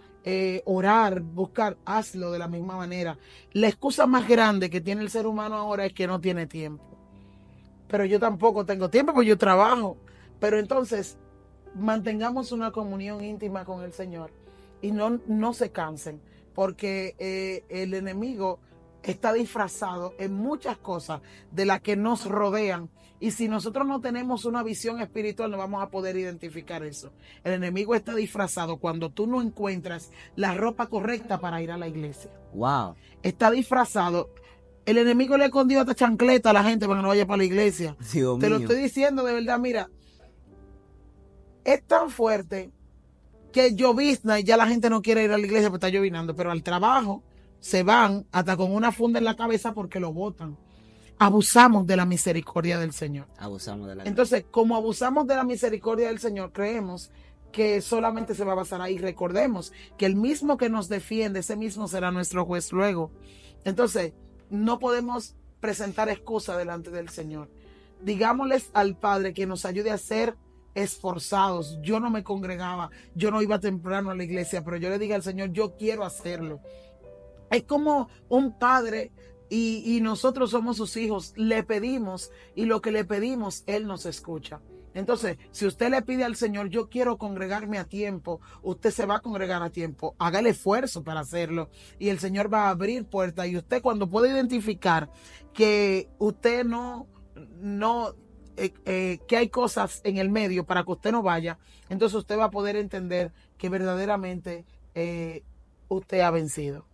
orar, buscar, hazlo de la misma manera. La excusa más grande que tiene el ser humano ahora es que no tiene tiempo. Pero yo tampoco tengo tiempo porque yo trabajo. Pero entonces, mantengamos una comunión íntima con el Señor y no se cansen, porque el enemigo está disfrazado en muchas cosas de las que nos rodean. Y si nosotros no tenemos una visión espiritual, no vamos a poder identificar eso. El enemigo está disfrazado cuando tú no encuentras la ropa correcta para ir a la iglesia. Wow. Está disfrazado. El enemigo le escondió hasta chancleta a la gente para que no vaya para la iglesia. Dios Te mío. lo estoy diciendo de verdad, mira. Es tan fuerte que llovizna y ya la gente no quiere ir a la iglesia porque está llovinando, pero al trabajo se van hasta con una funda en la cabeza porque lo botan. Abusamos de la misericordia del Señor. Abusamos de la Entonces, como abusamos de la misericordia del Señor, creemos que solamente se va a basar ahí. Recordemos que el mismo que nos defiende, ese mismo será nuestro juez luego. Entonces, no podemos presentar excusa delante del Señor. Digámosles al Padre que nos ayude a ser esforzados. Yo no me congregaba, yo no iba temprano a la iglesia, pero yo le dije al Señor, yo quiero hacerlo. Es como un padre y nosotros somos sus hijos, le pedimos y lo que le pedimos, Él nos escucha. Entonces, si usted le pide al Señor, yo quiero congregarme a tiempo, usted se va a congregar a tiempo, haga el esfuerzo para hacerlo y el Señor va a abrir puertas. Y usted cuando puede identificar que usted que hay cosas en el medio para que usted no vaya, entonces usted va a poder entender que verdaderamente usted ha vencido.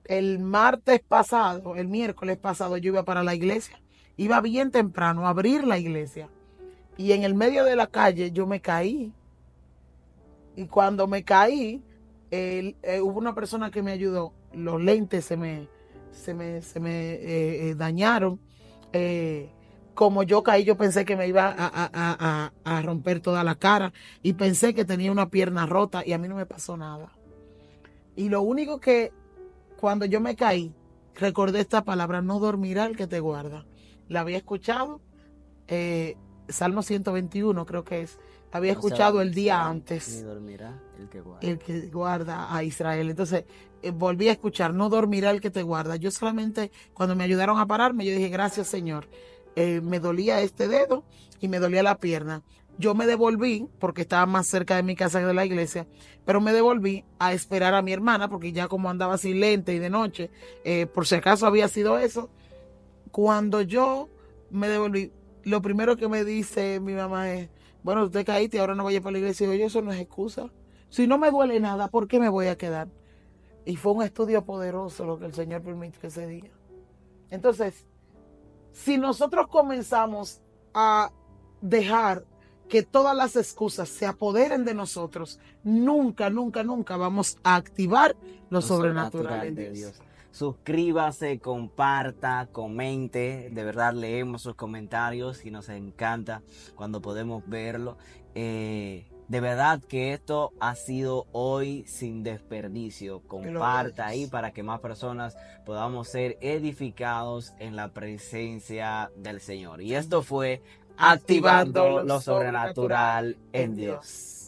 El miércoles pasado, yo iba para la iglesia. Iba bien temprano a abrir la iglesia. Y en el medio de la calle yo me caí. Y cuando me caí, hubo una persona que me ayudó. Los lentes se me dañaron. Como yo caí, yo pensé que me iba a romper toda la cara. Y pensé que tenía una pierna rota y a mí no me pasó nada. Y lo único que cuando yo me caí, recordé esta palabra, no dormirá el que te guarda. La había escuchado, Salmo 121 creo que es, la había escuchado el día antes. Ni dormirá el que guarda a Israel. Entonces, volví a escuchar, no dormirá el que te guarda. Yo solamente, cuando me ayudaron a pararme, yo dije, gracias Señor. Me dolía este dedo y me dolía la pierna. Yo me devolví, porque estaba más cerca de mi casa que de la iglesia, pero me devolví a esperar a mi hermana, porque ya como andaba sin lente y de noche, por si acaso había sido eso. Cuando yo me devolví, lo primero que me dice mi mamá es, bueno, usted caíste y ahora no vaya para la iglesia. Y yo, eso no es excusa. Si no me duele nada, ¿por qué me voy a quedar? Y fue un estudio poderoso lo que el Señor permitió ese día. Entonces, si nosotros comenzamos a dejar que todas las excusas se apoderen de nosotros, nunca vamos a activar lo sobrenatural en Dios. Suscríbase, comparta, comente. De verdad leemos sus comentarios y nos encanta cuando podemos verlo. De verdad que esto ha sido hoy sin desperdicio. Comparta ahí para que más personas podamos ser edificados en la presencia del Señor. Y esto fue Activando lo Sobrenatural en Dios.